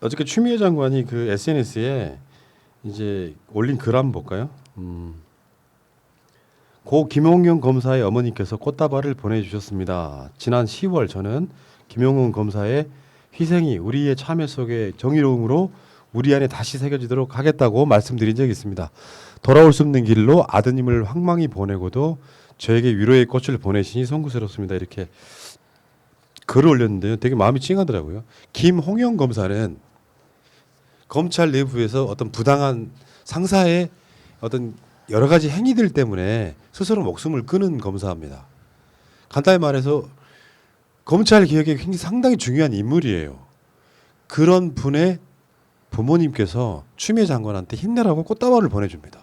어저께 추미애 장관이 그 SNS에 이제 올린 글 한번 볼까요? 고 김용현 검사의 어머니께서 꽃다발을 보내주셨습니다. 지난 10월 저는 김용현 검사의 희생이 우리의 참여 속에 정의로움으로 우리 안에 다시 새겨지도록 하겠다고 말씀드린 적이 있습니다. 돌아올 수 없는 길로 아드님을 황망히 보내고도 저에게 위로의 꽃을 보내시니 송구스럽습니다. 이렇게 글을 올렸는데요. 되게 마음이 찡하더라고요. 김홍영 검사는 검찰 내부에서 어떤 부당한 상사의 어떤 여러 가지 행위들 때문에 스스로 목숨을 끊은 검사입니다. 간단히 말해서 검찰 개혁에 굉장히 상당히 중요한 인물이에요. 그런 분의 부모님께서 추미애 장관한테 힘내라고 꽃다발을 보내줍니다.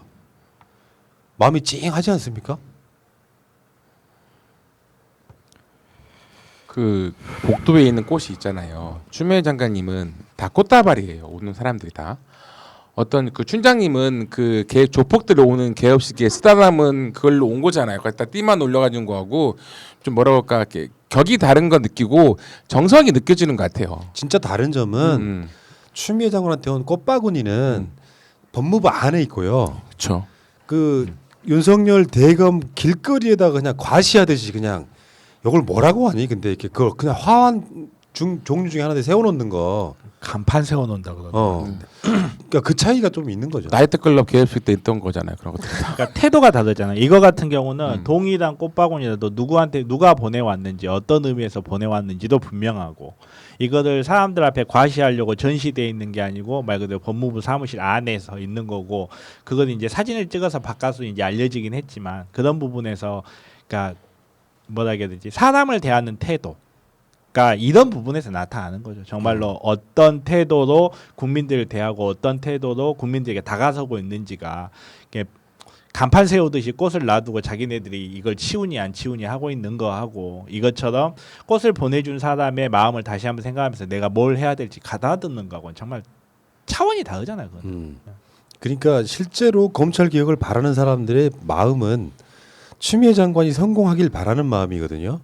마음이 찡하지 않습니까? 그 복도에 있는 꽃이 있잖아요. 추미애 장관님은 다 꽃다발이에요. 오는 사람들이 다. 어떤 그 춘장님은 그 개 조폭들 오는 개업식에 쓰다 남은 그걸로 온 거잖아요. 거기다 띠만 올려가지고 거하고 좀 뭐라 그럴까 이렇게 격이 다른 거 느끼고 정성이 느껴지는 것 같아요. 진짜 다른 점은 추미애 장관한테 온 꽃바구니는 법무부 안에 있고요. 그렇죠. 그 윤석열 대검 길거리에다가 그냥 과시하듯이 그냥 이걸 뭐라고 하니? 근데 이렇게 그걸 그냥 화환 종류 중에 하나에 세워놓는 거. 간판 세워놓는다 그러더라고요. 그러니까 그 차이가 좀 있는 거죠. 나이트클럽 개업식 때 있던 거잖아요. 그런 것들. 그러니까 태도가 다르잖아요. 이거 같은 경우는 동일한 꽃바구니라도 누구한테 누가 보내왔는지 어떤 의미에서 보내왔는지도 분명하고 이거를 사람들 앞에 과시하려고 전시돼 있는 게 아니고 말 그대로 법무부 사무실 안에서 있는 거고 그건 이제 사진을 찍어서 바깥으로 이제 알려지긴 했지만 그런 부분에서 그러니까 뭐라 해야 되지 사람을 대하는 태도. 그러니까 이런 부분에서 나타나는 거죠. 정말로 어떤 태도로 국민들을 대하고 어떤 태도로 국민들에게 다가서고 있는지가 이렇게 간판 세우듯이 꽃을 놔두고 자기네들이 이걸 치우니 안 치우니 하고 있는 거하고 이것처럼 꽃을 보내준 사람의 마음을 다시 한번 생각하면서 내가 뭘 해야 될지 가다듬는 거하고는 정말 차원이 다르잖아요. 그건. 그러니까 실제로 검찰 개혁을 바라는 사람들의 마음은 추미애 장관이 성공하길 바라는 마음이거든요.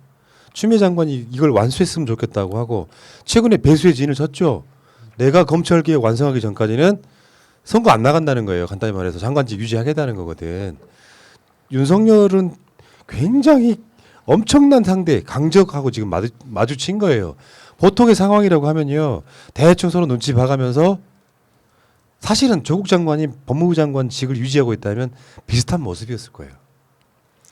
추미애 장관이 이걸 완수했으면 좋겠다고 하고 최근에 배수의 진을 쳤죠. 내가 검찰 개혁 완성하기 전까지는 선거 안 나간다는 거예요. 간단히 말해서 장관직 유지하겠다는 거거든. 윤석열은 굉장히 엄청난 상대 강적하고 지금 마주친 거예요. 보통의 상황이라고 하면요. 대충 서로 눈치 봐가면서 사실은 조국 장관이 법무부 장관직을 유지하고 있다면 비슷한 모습이었을 거예요.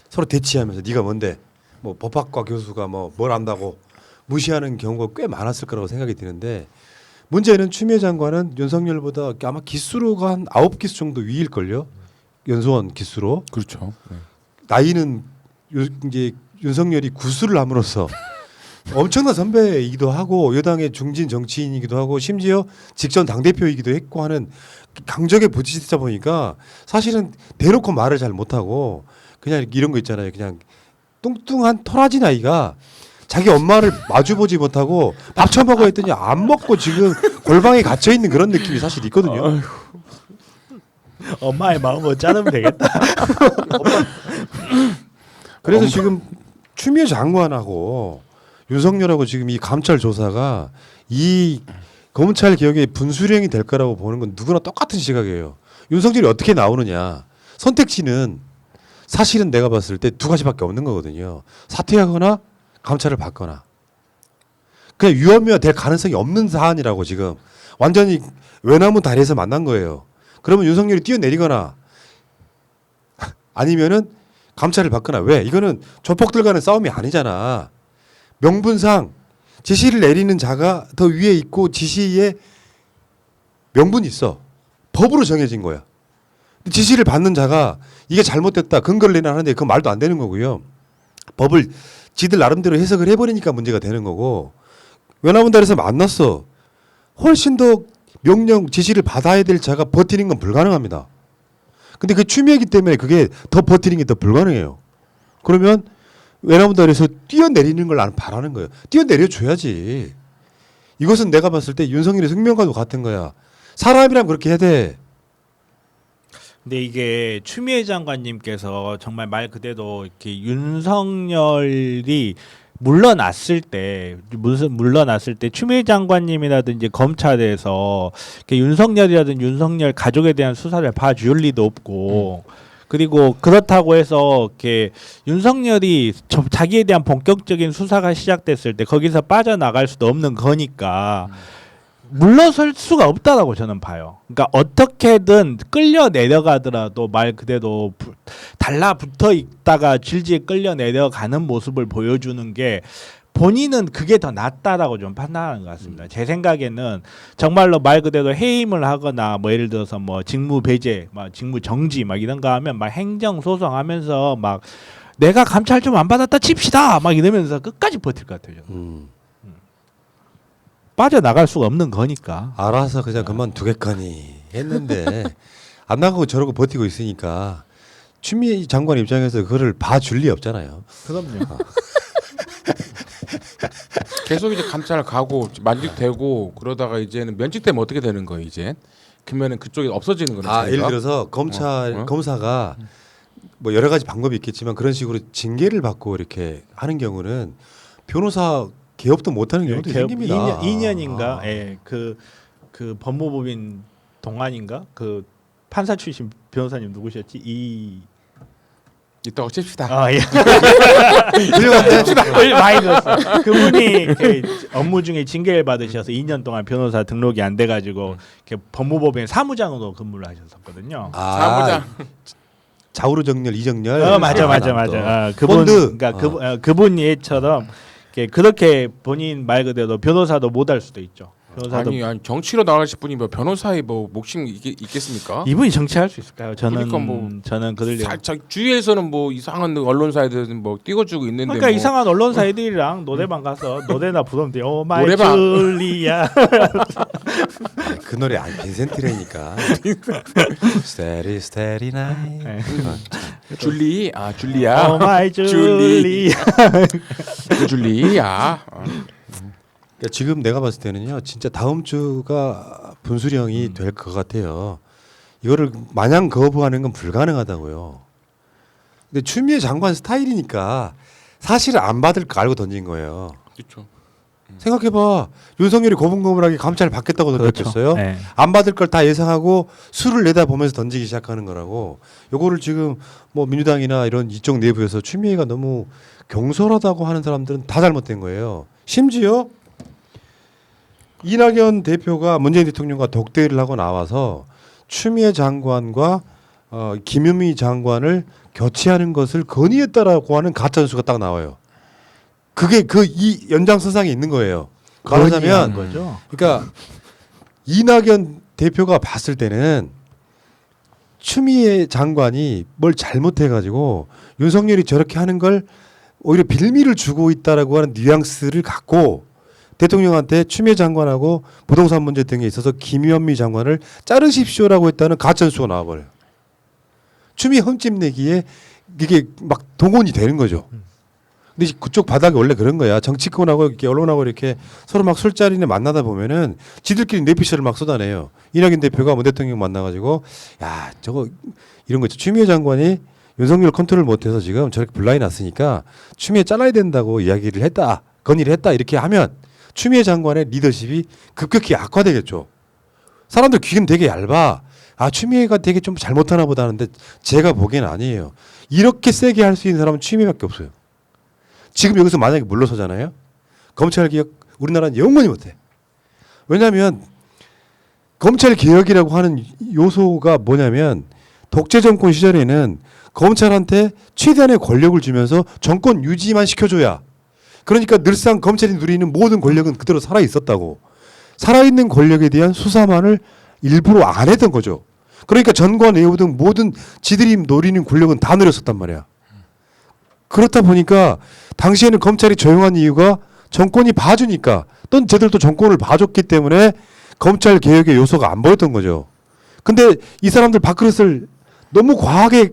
서로 대치하면서 네가 뭔데 뭐 법학과 교수가 뭘 안다고 무시하는 경우가 꽤 많았을 거라고 생각이 드는데 문제는 추미애 장관은 윤석열보다 아마 기수로가 한 9기수 정도 위일걸요. 연수원 기수로. 그렇죠. 네. 나이는 이제 윤석열이 구수를 함으로써 엄청난 선배이기도 하고 여당의 중진 정치인이기도 하고 심지어 직전 당대표이기도 했고 하는 강적에 부딪히다 보니까 사실은 대놓고 말을 잘 못하고 그냥 이런 거 있잖아요. 그냥 뚱뚱한 토라지 나이가 자기 엄마를 마주보지 못하고 밥 처먹어 했더니 안 먹고 지금 골방에 갇혀 있는 그런 느낌이 사실 있거든요. 엄마의 마음을 자르면 되겠다. 그래서 지금 추미애 장관하고 윤석열하고 지금 이 감찰 조사가 이 검찰 개혁의 분수령이 될 거라고 보는 건 누구나 똑같은 시각이에요. 윤석열이 어떻게 나오느냐. 선택지는 사실은 내가 봤을 때 두 가지밖에 없는 거거든요. 사퇴하거나 감찰을 받거나. 그냥 유언미가 될 가능성이 없는 사안이라고 지금 완전히 외나무 다리에서 만난 거예요. 그러면 윤석열이 뛰어내리거나 아니면은 감찰을 받거나. 왜? 이거는 조폭들 간의 싸움이 아니잖아. 명분상 지시를 내리는 자가 더 위에 있고 지시에 명분이 있어. 법으로 정해진 거야. 지시를 받는 자가 이게 잘못됐다 근거를 내놔 하는데 그 말도 안 되는 거고요. 법을 지들 나름대로 해석을 해버리니까 문제가 되는 거고 외나문달에서 만났어. 훨씬 더 명령 지시를 받아야 될 자가 버티는 건 불가능합니다. 근데 그 추미애기 때문에 그게 더 버티는 게 더 불가능해요. 그러면 외나문달에서 뛰어내리는 걸 나는 바라는 거예요. 뛰어내려줘야지. 이것은 내가 봤을 때 윤석열의 숙명과도 같은 거야. 사람이라면 그렇게 해야 돼. 근데 이게 추미애 장관님께서 정말 말 그대로 이렇게 윤석열이 물러났을 때 추미애 장관님이라든지 검찰에서 이렇게 윤석열이라든지 윤석열 가족에 대한 수사를 봐줄 리도 없고 그리고 그렇다고 해서 이렇게 윤석열이 자기에 대한 본격적인 수사가 시작됐을 때 거기서 빠져나갈 수도 없는 거니까 물러설 수가 없다라고 저는 봐요. 그러니까 어떻게든 끌려 내려가더라도 말 그대로 달라붙어 있다가 질질 끌려 내려가는 모습을 보여주는 게 본인은 그게 더 낫다라고 좀 판단하는 것 같습니다. 제 생각에는 정말로 말 그대로 해임을 하거나 뭐 예를 들어서 뭐 직무 배제, 막 직무 정지 막 이런 거 하면 막 행정 소송하면서 막 내가 감찰 좀 안 받았다 칩시다 막 이러면서 끝까지 버틸 것 같아요. 저는. 빠져나갈 수가 없는 거니까. 알아서 그냥 그만두겠거니 했는데 안 나가고 저러고 버티고 있으니까 추미애 장관 입장에서 그거를 봐줄 리 없잖아요. 그럼요. 계속 이제 감찰 가고 만직되고 그러다가 이제는 면직되면 어떻게 되는 거예요 이제? 그러면은 그쪽이 없어지는 거는 아 예를 들어서 검사가 뭐 여러 가지 방법이 있겠지만 그런 식으로 징계를 받고 이렇게 하는 경우는 변호사 개업도 못하는 경우도 생깁니다. 2년인가? 예, 그 법무법인 동안인가? 그 판사 출신 변호사님 누구셨지? 이따가 칩시다. 아 예. 훌륭한데? 많이 들었어. 그분이 그 업무 중에 징계를 받으셔서 2년 동안 변호사 등록이 안 돼가지고 법무법인 사무장으로 근무를 하셨었거든요. 사무장. 좌우로 정렬, 이정렬. 맞아. 아, 그분 본드. 그러니까 그분 예처럼 그렇게 본인 말 그대로 변호사도 못 할 수도 있죠. 변호사도 아니 정치로 나가실 분이 뭐 변호사의 뭐 몫이 있겠습니까? 이분이 정치할 수 있을까요? 저는 그러니까 저는 그들 주위에서는 뭐 이상한 언론사애들은 뭐 띄워주고 있는데 그러니까 뭐 이상한 언론사 애들이랑 노래방 가서 노래나 부르면 돼요. 오 마이 노래방. 줄리아. 그 노래 아니 빈센티레니까. Steady, steady night. 네. 줄리야. 오 마이 줄리아. 줄리야. 그러니까 지금 내가 봤을 때는요, 진짜 다음 주가 분수령이 될 것 같아요. 이거를 마냥 거부하는 건 불가능하다고요. 근데 추미애 장관 스타일이니까 사실은 안 받을 거 알고 던진 거예요. 그렇죠. 생각해봐. 윤석열이 고분고분하게 감찰을 받겠다고 던졌겠어요? 네. 안 받을 걸 다 예상하고 수를 내다보면서 던지기 시작하는 거라고. 요거를 지금 뭐 민주당이나 이런 이쪽 내부에서 추미애가 너무 경솔하다고 하는 사람들은 다 잘못된 거예요. 심지어 이낙연 대표가 문재인 대통령과 독대를 하고 나와서 추미애 장관과 김현미 장관을 교체하는 것을 건의했다라고 하는 가짜뉴스가 딱 나와요. 그게 이 연장선상에 있는 거예요. 말하자면 거죠. 그러니까 이낙연 대표가 봤을 때는 추미애 장관이 뭘 잘못해가지고 윤석열이 저렇게 하는 걸 오히려 빌미를 주고 있다라고 하는 뉘앙스를 갖고 대통령한테 추미애 장관하고 부동산 문제 등에 있어서 김현미 장관을 자르십시오라고 했다는 가짜뉴스가 나와버려요. 추미애 흠집 내기에 이게 막 동원이 되는 거죠. 근데 그쪽 바닥이 원래 그런 거야. 정치권하고 이렇게 언론하고 이렇게 서로 막 술자리에 만나다 보면은 지들끼리 내피셜을 막 쏟아내요. 이낙연 대표가 문 대통령 만나가지고 야 저거 이런 거 있죠. 추미애 장관이 윤석열 컨트롤 못해서 지금 저렇게 분란이 났으니까 추미애 잘라야 된다고 이야기를 했다. 건의를 했다. 이렇게 하면 추미애 장관의 리더십이 급격히 악화되겠죠. 사람들 귀는 되게 얇아. 아 추미애가 되게 좀 잘못하나 보다 하는데 제가 보기에는 아니에요. 이렇게 세게 할 수 있는 사람은 추미애밖에 없어요. 지금 여기서 만약에 물러서잖아요. 검찰개혁 우리나라는 영원히 못해. 왜냐하면 검찰개혁이라고 하는 요소가 뭐냐면 독재정권 시절에는 검찰한테 최대한의 권력을 주면서 정권 유지만 시켜줘야 그러니까 늘상 검찰이 누리는 모든 권력은 그대로 살아있었다고. 살아있는 권력에 대한 수사만을 일부러 안 했던 거죠. 그러니까 전과 내부 등 모든 지들이 노리는 권력은 다 누렸었단 말이야. 그렇다 보니까 당시에는 검찰이 조용한 이유가 정권이 봐주니까 또 쟤들도 정권을 봐줬기 때문에 검찰 개혁의 요소가 안 보였던 거죠. 근데 이 사람들 밥그릇을 너무 과하게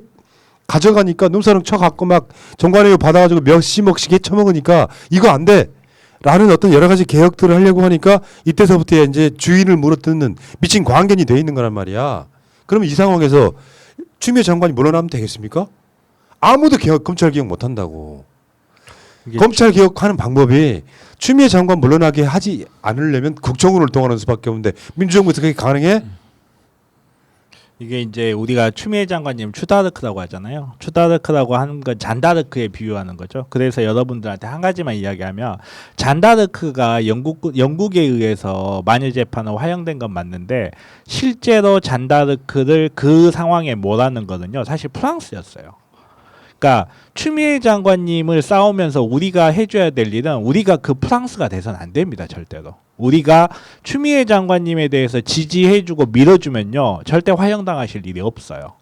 가져가니까 눈사람 쳐갖고 막 정관회의 받아가지고 몇십억씩 해쳐먹으니까 이거 안 돼. 라는 어떤 여러 가지 개혁들을 하려고 하니까 이때서부터 이제 주인을 물어뜯는 미친 광견이 돼 있는 거란 말이야. 그러면 이 상황에서 추미애 장관이 물러나면 되겠습니까? 아무도 검찰 개혁 못 한다고. 이게 검찰 개혁하는 방법이 추미애 장관 물러나게 하지 않으려면 국정원을 동원하는 수밖에 없는데 민주정부에서 그게 가능해? 이게 이제 우리가 추미애 장관님 추다르크라고 하잖아요. 추다르크라고 하는 건 잔다르크에 비유하는 거죠. 그래서 여러분들한테 한 가지만 이야기하면 잔다르크가 영국에 의해서 만유 재판으로 화형된 건 맞는데 실제로 잔다르크를 그 상황에 몰아넣은 거는요. 사실 프랑스였어요. 그러니까 추미애 장관님을 싸우면서 우리가 해줘야 될 일은 우리가 그 프랑스가 돼서는 안 됩니다. 절대로. 우리가 추미애 장관님에 대해서 지지해주고 밀어주면요. 절대 화형당하실 일이 없어요.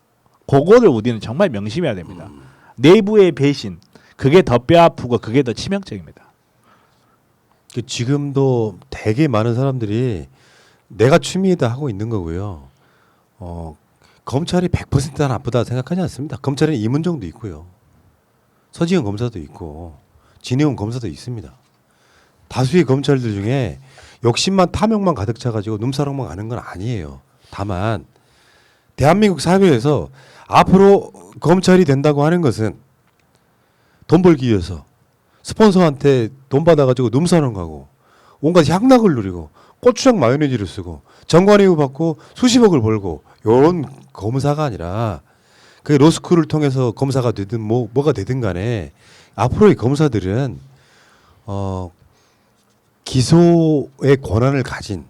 그거를 우리는 정말 명심해야 됩니다. 내부의 배신. 그게 더 뼈아프고 그게 더 치명적입니다. 지금도 되게 많은 사람들이 내가 추미애다 하고 있는 거고요. 검찰이 100%다 나쁘다 생각하지 않습니다. 검찰에는 이문정도 있고요. 서지현 검사도 있고 진해훈 검사도 있습니다. 다수의 검찰들 중에 욕심만 탐욕만 가득 차가지고 눈사람만 가는 건 아니에요. 다만 대한민국 사회에서 앞으로 검찰이 된다고 하는 것은 돈 벌기 위해서 스폰서한테 돈 받아가지고 눈사람 가고 온갖 향락을 누리고 고추장 마요네즈를 쓰고 정관예우 받고 수십억을 벌고 이런 검사가 아니라 그 로스쿨을 통해서 검사가 되든 뭐가 되든 간에 앞으로의 검사들은 기소의 권한을 가진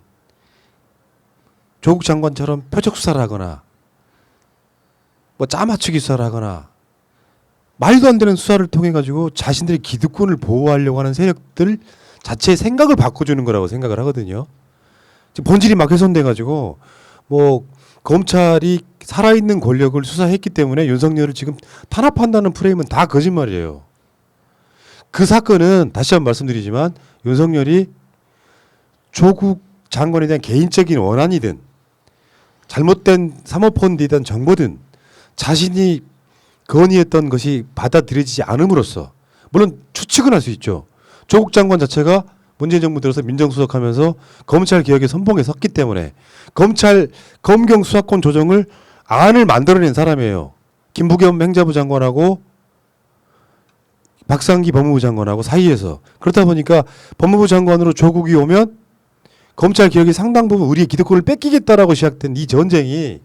조국 장관처럼 표적 수사를 하거나 뭐 짜맞추기 수사를 하거나 말도 안 되는 수사를 통해 가지고 자신들의 기득권을 보호하려고 하는 세력들 자체의 생각을 바꿔주는 거라고 생각을 하거든요. 지금 본질이 막 훼손돼 가지고 뭐 검찰이 살아있는 권력을 수사했기 때문에 윤석열을 지금 탄압한다는 프레임은 다 거짓말이에요. 그 사건은 다시 한번 말씀드리지만 윤석열이 조국 장관에 대한 개인적인 원한이든 잘못된 사모펀드이든 정보든 자신이 건의했던 것이 받아들여지지 않음으로써 물론 추측은 할 수 있죠. 조국 장관 자체가 문재인 정부 들어서 민정수석하면서 검찰 개혁의 선봉에 섰기 때문에 검경 수사권 조정을 안을 만들어낸 사람이에요. 김부겸 행자부 장관하고 박상기 법무부 장관하고 사이에서 그렇다 보니까 법무부 장관으로 조국이 오면 검찰 개혁이 상당 부분 우리의 기득권을 뺏기겠다라고 시작된 이 전쟁이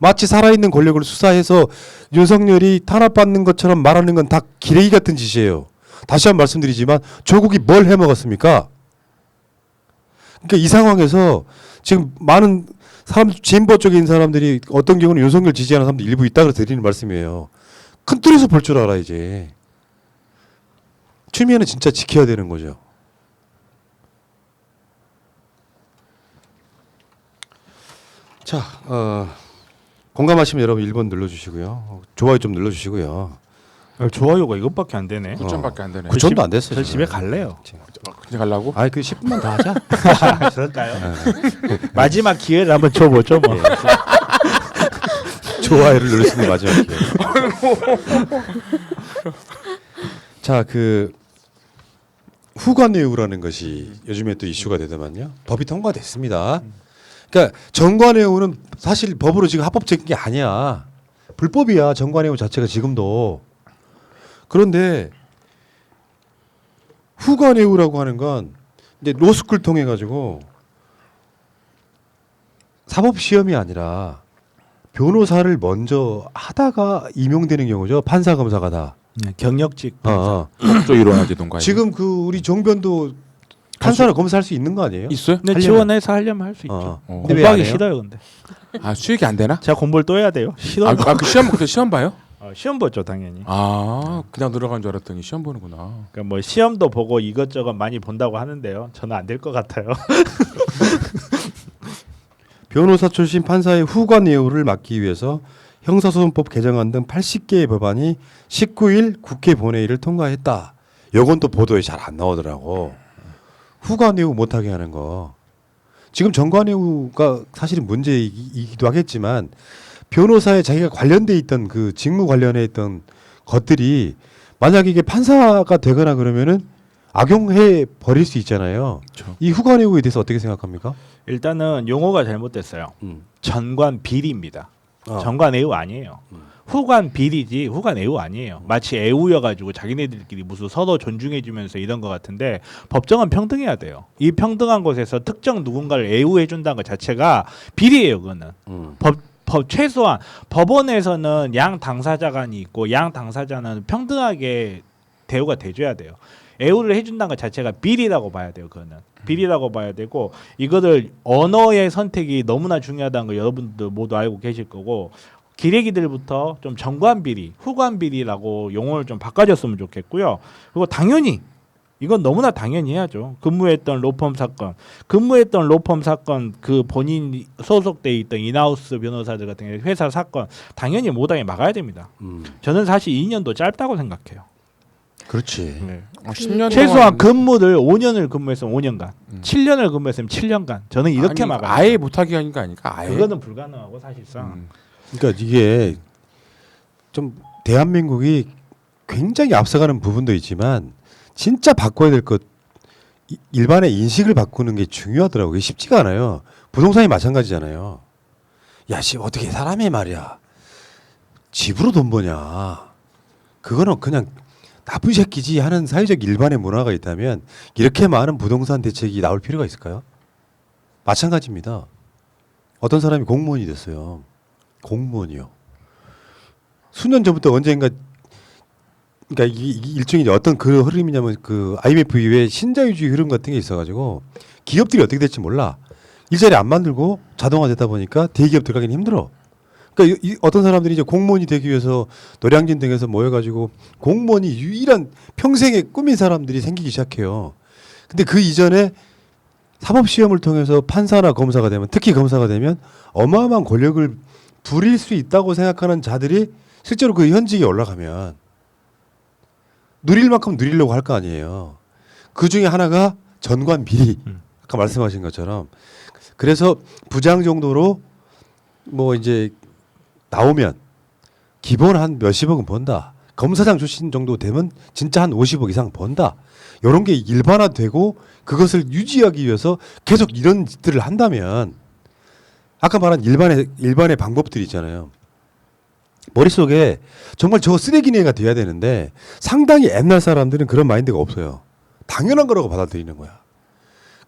마치 살아있는 권력을 수사해서 윤석열이 탄압받는 것처럼 말하는 건 다 기레기 같은 짓이에요. 다시 한번 말씀드리지만 조국이 뭘 해먹었습니까? 그러니까 이 상황에서 지금 많은 사람 진보 쪽인 사람들이 어떤 경우는 윤석열 지지하는 사람도 일부 있다 그래서 드리는 말씀이에요. 큰 틀에서 볼 줄 알아야지. 추미애는 진짜 지켜야 되는 거죠. 자, 공감하시면 여러분 1번 눌러주시고요. 좋아요 좀 눌러주시고요. 좋아요가 이것밖에 안 되네. 9점밖에 안 되네. 9점도 안 됐어요. 저 지금. 집에 갈래요. 이제 가려고? 아이 그 10분만 더 하자. 그럴까요? 마지막 기회를 한번 줘보죠 뭐. 좋아요를 누를 수 있는 마지막 기회. 자, 그 후관예우라는 것이 요즘에 또 이슈가 되더만요. 법이 통과됐습니다. 그러니까 정관예우는 사실 법으로 지금 합법적인 게 아니야. 불법이야. 정관예우 자체가 지금도. 그런데 후관예우라고 하는 건 이제 로스쿨 통해 가지고 사법 시험이 아니라 변호사를 먼저 하다가 임용되는 경우죠. 판사 검사가 다. 경력직. 또 일어나지 동가. 지금 그 우리 정변도 판사나 검사할 수 있는 거 아니에요? 있어요? 근데 하려면. 지원해서 하려면 할 수 있죠. 근데 왜 공부하기 안 해요? 싫어요 근데. 아 수익이 안 되나? 제가 공부를 또 해야 돼요. 싫어요. 그 시험 봐요? 시험 보죠 당연히. 아 그냥 들어간 줄 알았더니 시험 보는구나. 그러니까 뭐 시험도 보고 이것저것 많이 본다고 하는데요. 저는 안 될 것 같아요. 변호사 출신 판사의 후관예우를 막기 위해서 형사소송법 개정안 등 80개의 법안이 19일 국회 본회의를 통과했다. 요건 또 보도에 잘 안 나오더라고. 후관예우 못하게 하는 거. 지금 정관예우가 사실은 문제이기도 하겠지만 변호사에 자기가 관련돼 있던 그 직무 관련해 있던 것들이 만약에 이게 판사가 되거나 그러면은 악용해 버릴 수 있잖아요. 그렇죠. 이 후관예우에 대해서 어떻게 생각합니까? 일단은 용어가 잘못됐어요. 전관 비리입니다. 전관 애우 아니에요. 후관 비리지 후관 애우 아니에요. 마치 애우여가지고 자기네들끼리 무슨 서로 존중해주면서 이런 것 같은데 법정은 평등해야 돼요. 이 평등한 곳에서 특정 누군가를 애우해준다는 것 자체가 비리예요. 그거는 최소한 법원에서는 양 당사자 간이 있고 양 당사자는 평등하게 대우가 돼줘야 돼요. 애우를 해준다는 것 자체가 비리라고 봐야 돼요. 그거는 비리라고 봐야 되고 이거를 언어의 선택이 너무나 중요하다는 거 여러분들 모두 알고 계실 거고 기레기들부터 좀 정관 비리, 후관 비리라고 용어를 좀 바꿔줬으면 좋겠고요. 그리고 당연히 이건 너무나 당연히 해야죠. 근무했던 로펌 사건 그 본인 소속돼 있던 인하우스 변호사들 같은 경우 회사 사건 당연히 못하게 막아야 됩니다. 저는 사실 2년도 짧다고 생각해요. 그렇지. 네. 10년 최소한 근무를 5년을 근무했으면 5년간, 7년을 근무했으면 7년간. 저는 이렇게 아니, 막아요. 아예 못하게 하는 거 아닐까? 아예. 그거는 불가능하고 사실상. 그러니까 이게 좀 대한민국이 굉장히 앞서가는 부분도 있지만 진짜 바꿔야 될 것 일반의 인식을 바꾸는 게 중요하더라고요. 그게 쉽지가 않아요. 부동산이 마찬가지잖아요. 야, 씨 어떻게 사람이 말이야. 집으로 돈 버냐. 그거는 그냥 나쁜 새끼지 하는 사회적 일반의 문화가 있다면 이렇게 많은 부동산 대책이 나올 필요가 있을까요? 마찬가지입니다. 어떤 사람이 공무원이 됐어요. 공무원이요. 수년 전부터 언젠가 그러니까 이 일종의 어떤 그 흐름이냐면 그 IMF 이후에 신자유주의 흐름 같은 게 있어가지고 기업들이 어떻게 될지 몰라. 일자리 안 만들고 자동화되다 보니까 대기업 들어가기는 힘들어. 그러니까 어떤 사람들이 이제 공무원이 되기 위해서 노량진 등에서 모여가지고 공무원이 유일한 평생의 꿈인 사람들이 생기기 시작해요. 근데 그 이전에 사법시험을 통해서 판사나 검사가 되면 특히 검사가 되면 어마어마한 권력을 부릴 수 있다고 생각하는 자들이 실제로 그 현직에 올라가면 누릴 만큼 누리려고 할 거 아니에요. 그 중에 하나가 전관 비리. 아까 말씀하신 것처럼. 그래서 부장 정도로 뭐 이제 나오면 기본 한 몇십억은 번다. 검사장 출신 정도 되면 진짜 한 50억 이상 번다. 이런 게 일반화되고 그것을 유지하기 위해서 계속 이런 짓들을 한다면 아까 말한 일반의 방법들이 있잖아요. 머릿속에 정말 저 쓰레기네가 돼야 되는데 상당히 옛날 사람들은 그런 마인드가 없어요. 당연한 거라고 받아들이는 거야.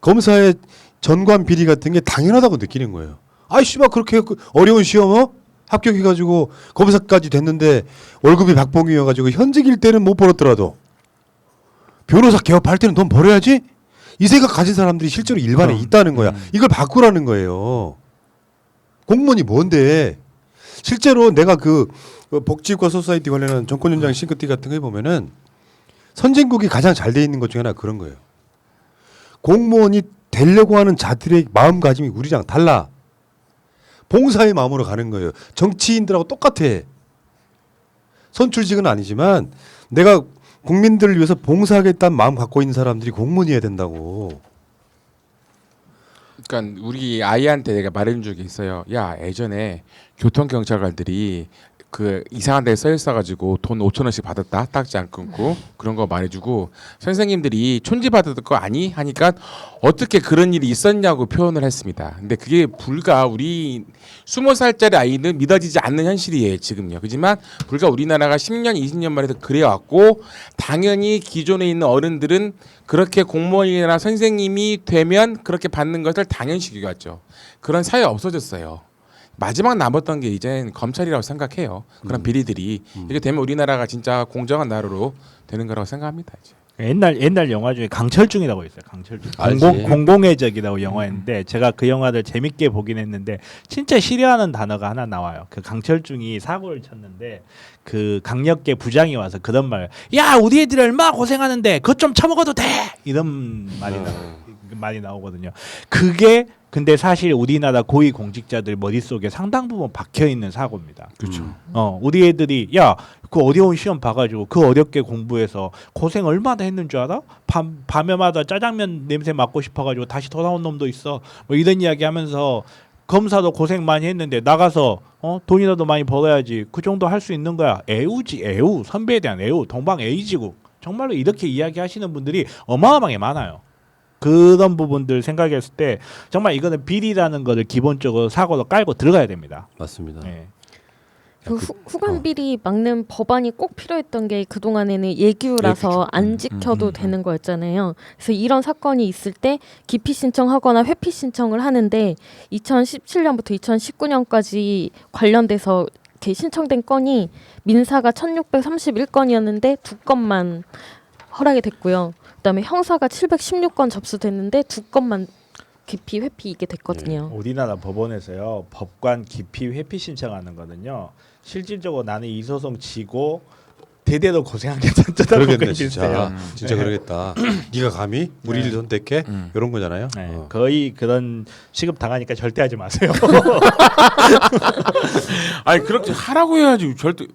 검사의 전관 비리 같은 게 당연하다고 느끼는 거예요. 아이 씨발 그렇게 어려운 시험 합격해가지고 검사까지 됐는데 월급이 박봉이어가지고 현직일 때는 못 벌었더라도 변호사 개업할 때는 돈 벌어야지? 이 생각 가진 사람들이 실제로 일반에 있다는 거야. 이걸 바꾸라는 거예요. 공무원이 뭔데? 실제로 내가 그 복지과 소사이티 관련한 정권연장 싱크티 같은 거 해보면은 선진국이 가장 잘 돼 있는 것 중에 하나 그런 거예요. 공무원이 되려고 하는 자들의 마음가짐이 우리랑 달라. 봉사의 마음으로 가는 거예요. 정치인들하고 똑같아. 선출직은 아니지만 내가 국민들을 위해서 봉사하겠다는 마음 갖고 있는 사람들이 공무원이어야 된다고. 그러니까 우리 아이한테 내가 말해준 적이 있어요. 야, 예전에 교통경찰관들이 그 이상한 데에 써 있어가지고 돈 5,000원씩 받았다 딱지 안 끊고 그런 거 말해주고 선생님들이 촌지 받을 거 아니 하니까 어떻게 그런 일이 있었냐고 표현을 했습니다. 근데 그게 불과 우리 20살짜리 아이는 믿어지지 않는 현실이에요 지금요. 그렇지만 불과 우리나라가 10년 20년 만에도 그래왔고 당연히 기존에 있는 어른들은 그렇게 공무원이나 선생님이 되면 그렇게 받는 것을 당연시 여겼죠. 그런 사회가 없어졌어요. 마지막 남았던 게 이젠 검찰이라고 생각해요. 그런 비리들이 이렇게 되면 우리나라가 진짜 공정한 나라로 되는 거라고 생각합니다. 이제. 옛날 영화 중에 강철중이라고 있어요. 강철중. 알지. 공공의 적이라고 영화인데 제가 그 영화를 재밌게 보긴 했는데 진짜 싫어하는 단어가 하나 나와요. 그 강철중이 사고를 쳤는데 그 강력계 부장이 와서 그런 말, 야 우리 애들이 얼마나 고생하는데 그것 좀 처먹어도 돼 이런 말이 나오거든요. 그게 근데 사실 우리나라 고위 공직자들 머릿속에 상당 부분 박혀 있는 사고입니다. 그렇죠. 우리 애들이 야 그 어려운 시험 봐가지고 그 어렵게 공부해서 고생 얼마나 했는 줄 알아? 밤에마다 짜장면 냄새 맡고 싶어가지고 다시 돌아온 놈도 있어. 뭐 이런 이야기하면서 검사도 고생 많이 했는데 나가서 돈이라도 많이 벌어야지. 그 정도 할 수 있는 거야. 애우지 애우. 선배에 대한 애우. 동방애이지국. 정말로 이렇게 이야기하시는 분들이 어마어마하게 많아요. 그런 부분들 생각했을 때 정말 이거는 비리라는 거를 기본적으로 사고로 깔고 들어가야 됩니다. 맞습니다. 네. 그 후관 비리 막는 법안이 꼭 필요했던 게 그동안에는 예규라서 안 지켜도 되는 거였잖아요. 그래서 이런 사건이 있을 때 기피 신청하거나 회피 신청을 하는데 2017년부터 2019년까지 관련돼서 이렇게 신청된 건이 민사가 1631건이었는데 2건만 허락이 됐고요. 그다음에 형사가 716건 접수됐는데 2건만 기피 회피 이게 됐거든요. 우리나라 법원에서요 법관 기피 회피 신청하는 거는요 실질적으로 나는 이 소송 지고 대대로 고생한 게 전체다 그러겠네 진짜. 진짜 그러겠다. 네가 감히 우리를 선택해? 이런 거잖아요. 네, 거의 그런 취급 당하니까 절대 하지 마세요. 아니 그렇게 하라고 해야지 절대.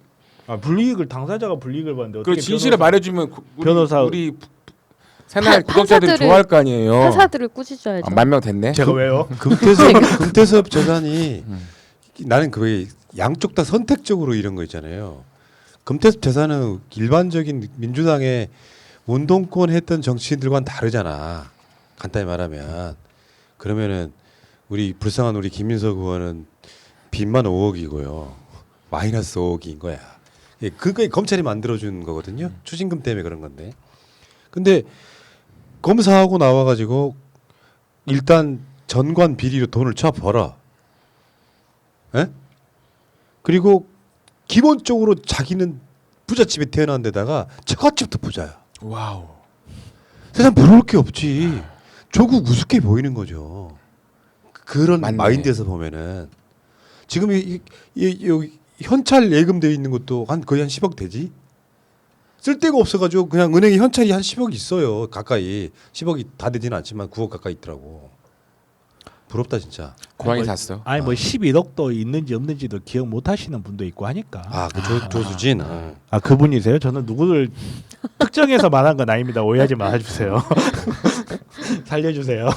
불이익을 당사자가 불이익을 받는데 그 어떻게 진실을 말해주면 변호사- 우리 새날 구독자들이 판사들을- 좋아할 거 아니에요. 판사들을 꾸짖어야죠. 10,000명 됐네. 제가 왜요? 금태섭 재산이 나는 그 양쪽 다 선택적으로 이런 거 있잖아요. 금태섭 재산은 일반적인 민주당의 운동권 했던 정치인들과는 다르잖아. 간단히 말하면 그러면은 우리 불쌍한 우리 김민석 의원은 빚만 5억이고요. 마이너스 5억인 거야. 예, 그게 검찰이 만들어준 거거든요. 추징금 때문에 그런 건데. 근데 검사하고 나와가지고 일단 전관 비리로 돈을 쳐 벌어. 예? 그리고 기본적으로 자기는 부잣집에 태어난 데다가 처갓집도 부자야. 와우. 세상 부러울 게 없지. 조국 우습게 보이는 거죠. 그런 맞네. 마인드에서 보면은 지금 이 현찰 예금돼 있는 것도 거의 한 10억 되지. 쓸데가 없어가지고 그냥 은행에 현찰이 한 10억 있어요. 가까이 10억이 다 되지는 않지만 9억 가까이 있더라고. 부럽다 진짜. 고양이 샀어. 아니 뭐 11억도 있는지 없는지도 기억 못 하시는 분도 있고 하니까. 아그 조수진. 아 그분이세요? 저는 누구를 특정해서 말한 건 아닙니다. 오해하지 말아주세요. 살려주세요.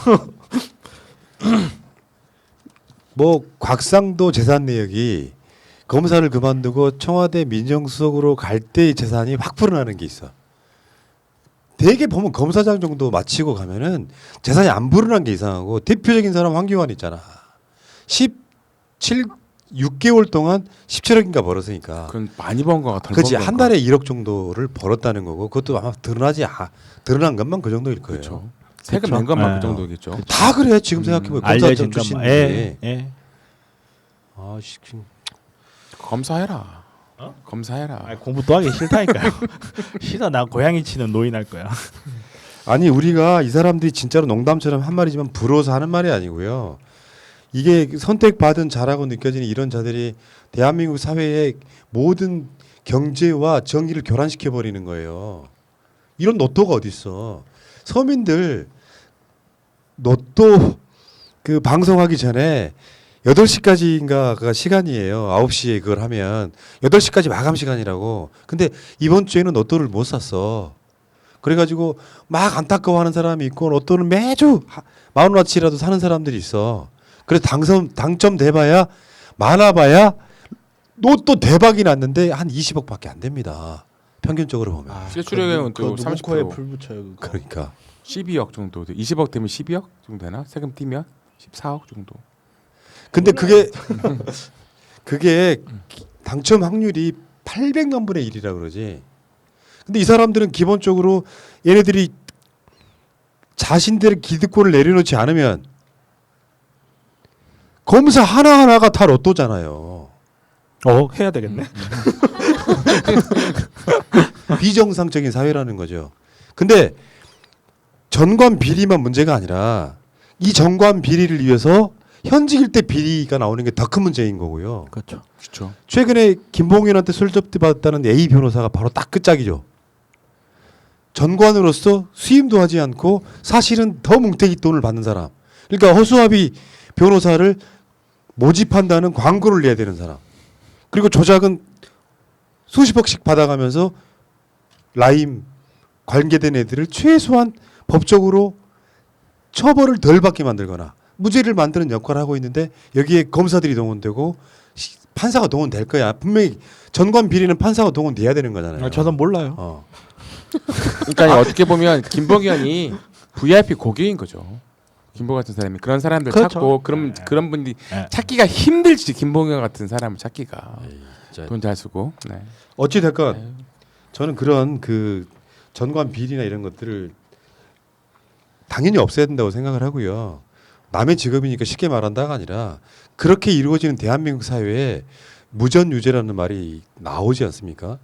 뭐 곽상도 재산 내역이 검사를 그만두고 청와대 민정수석으로 갈 때의 재산이 확 불어나는 게 있어. 대개 보면 검사장 정도 마치고 가면은 재산이 안 불어난 게 이상하고 대표적인 사람 황교안 있잖아. 6개월 동안 17억인가 벌었으니까. 그건 많이 번 거가 덜 그렇지 번 한 건가. 달에 1억 정도를 벌었다는 거고 그것도 아마 드러난 것만 그 정도일 거예요. 그렇죠. 세금 그쵸? 낸 것만 네. 그 정도겠죠. 다 그래 지금 생각해보면 검사 알려진 것만. 출신들이. 예. 아씨 검사해라. 어? 검사해라. 아니, 공부 또 하기 싫다니까요. 싫어 나 고양이 치는 노인 할 거야. 아니 우리가 이 사람들이 진짜로 농담처럼 한 말이지만 부러워서 하는 말이 아니고요. 이게 선택받은 자라고 느껴지는 이런 자들이 대한민국 사회의 모든 경제와 정의를 교란시켜 버리는 거예요. 이런 노또가 어디 있어? 서민들 노또 그 방송하기 전에 8시까지인가가 시간이에요. 9시에 그걸 하면 8시까지 마감 시간이라고. 근데 이번 주에는 로또를 못 샀어. 그래가지고 막 안타까워하는 사람이 있고 로또는 매주 10,000원어치라도 사는 사람들이 있어. 그래서 당첨돼봐야 많아봐야 로또 대박이 났는데 한 20억밖에 안 됩니다. 평균적으로 보면. 실수령은 또 누구 코에 30%. 불 붙여요. 그거. 그러니까. 12억 정도. 20억 되면 12억 정도 되나? 세금 띄면 14억 정도. 근데 그게 당첨 확률이 800만 분의 1이라 그러지. 근데 이 사람들은 기본적으로 얘네들이 자신들의 기득권을 내려놓지 않으면 검사 하나하나가 다 로또잖아요. 해야 되겠네. 비정상적인 사회라는 거죠. 근데 전관 비리만 문제가 아니라 이 전관 비리를 위해서 현직일 때 비리가 나오는 게 더 큰 문제인 거고요. 그렇죠. 그렇죠. 최근에 김봉현한테 술접대 받았다는 A 변호사가 바로 딱 그 짝이죠. 전관으로서 수임도 하지 않고 사실은 더 뭉태기 돈을 받는 사람. 그러니까 허수아비 변호사를 모집한다는 광고를 내야 되는 사람. 그리고 조작은 수십억씩 받아가면서 라임 관계된 애들을 최소한 법적으로 처벌을 덜 받게 만들거나 무죄를 만드는 역할을 하고 있는데 여기에 검사들이 동원되고 판사가 동원될 거야. 분명히 전관 비리는 판사가 동원돼야 되는 거잖아요. 저는 몰라요. 그러니까 어떻게 보면 김봉현이 VIP 고객인 거죠. 김봉현 같은 사람이 그런 사람들 그렇죠. 찾고 그런 분들이 네. 찾기가 힘들지. 김봉현 같은 사람을 찾기가. 돈 잘 쓰고. 네. 어찌 됐건 저는 그런 그 전관 비리나 이런 것들을 당연히 없애야 된다고 생각을 하고요. 남의 직업이니까 쉽게 말한다가 아니라 그렇게 이루어지는 대한민국 사회에 무전유죄라는 말이 나오지 않습니까?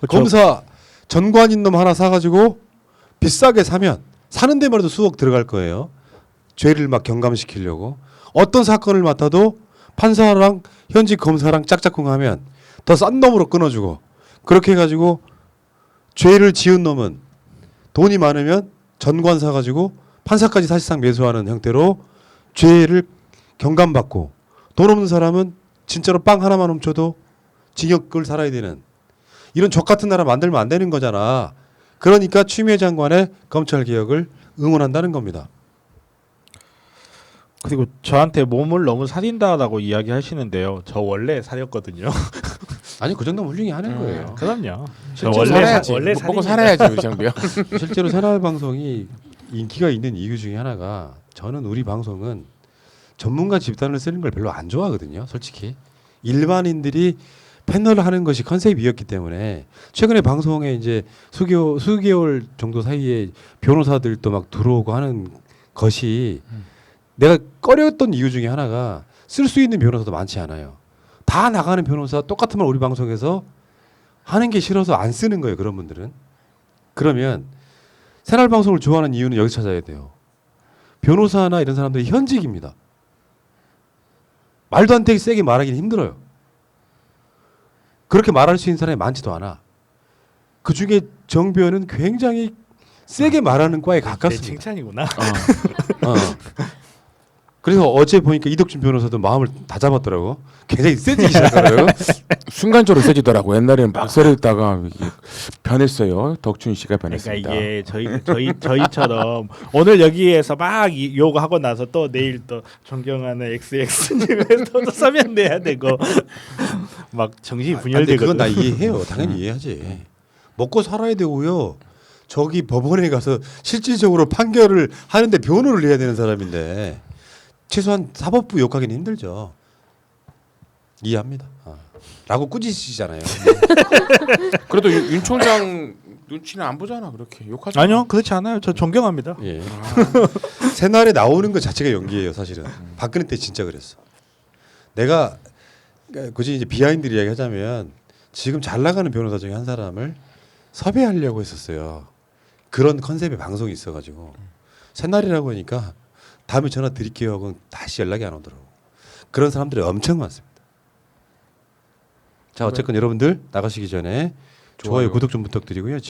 검사 전관인 놈 하나 사가지고 비싸게 사면 사는 데만 해도 수억 들어갈 거예요. 죄를 막 경감시키려고. 어떤 사건을 맡아도 판사랑 현직 검사랑 짝짝꿍하면 더 싼 놈으로 끊어주고 그렇게 해가지고 죄를 지은 놈은 돈이 많으면 전관 사가지고 판사까지 사실상 매수하는 형태로 죄를 경감받고 돈 없는 사람은 진짜로 빵 하나만 훔쳐도 징역을 살아야 되는 이런 족 같은 나라 만들면 안 되는 거잖아. 그러니까 추미애 장관의 검찰 개혁을 응원한다는 겁니다. 그리고 저한테 몸을 너무 사린다라고 이야기하시는데요. 저 원래 사렸거든요. 아니 그 정도면 훌륭히 하는 거예요. 그럼요. 저 실제로 원래 살아야지. 원래 먹고 살인이다. 살아야지 유장비요. 실제로 새날 방송이 인기가 있는 이유 중에 하나가 저는 우리 방송은 전문가 집단을 쓰는 걸 별로 안 좋아하거든요. 솔직히 일반인들이 패널을 하는 것이 컨셉이었기 때문에 최근에 방송에 이제 수개월 정도 사이에 변호사들도 막 들어오고 하는 것이 내가 꺼려했던 이유 중에 하나가 쓸 수 있는 변호사도 많지 않아요. 다 나가는 변호사 똑같은 말 우리 방송에서 하는 게 싫어서 안 쓰는 거예요. 그런 분들은. 그러면 새날 방송을 좋아하는 이유는 여기 찾아야 돼요. 변호사나 이런 사람들이 현직입니다. 말도 안 되게 세게 말하기는 힘들어요. 그렇게 말할 수 있는 사람이 많지도 않아. 그 중에 정변은 굉장히 세게 말하는 과에 내 가깝습니다. 칭찬이구나. 어. 그래서 어제 보니까 이덕준 변호사도 마음을 다 잡았더라고. 굉장히 세지기 시작하더라고. 순간적으로 세지더라고. 옛날에는 막 세렸다가 이게 변했어요. 덕춘 씨가 그러니까 변했습니다. 이게 저희처럼 오늘 여기에서 막 요구하고 나서 또 내일 또 존경하는 XX님을 또 서면 내야 되고 막 정신이 근데 분열되거든. 그건 나 이해해요. 당연히 이해하지. 먹고 살아야 되고요. 저기 법원에 가서 실질적으로 판결을 하는데 변호를 해야 되는 사람인데 최소한 사법부 욕하기는 힘들죠. 이해합니다. 라고 꾸짖으시잖아요. 그래도 윤 총장 눈치는 안 보잖아. 그렇게 욕하지. 아니요, 그렇지 않아요. 저 존경합니다. 예. 새날에 나오는 것 자체가 연기예요, 사실은. 박근혜 때 진짜 그랬어. 내가 굳이 이제 비하인드 이야기 하자면 지금 잘 나가는 변호사 중에 한 사람을 섭외하려고 했었어요. 그런 컨셉의 방송이 있어가지고 새날이라고 하니까 다음에 전화 드릴게요 하고 다시 연락이 안 오더라고. 그런 사람들이 엄청 많습니다. 자 어쨌건 여러분들 나가시기 전에 좋아요, 구독 좀 부탁드리고요.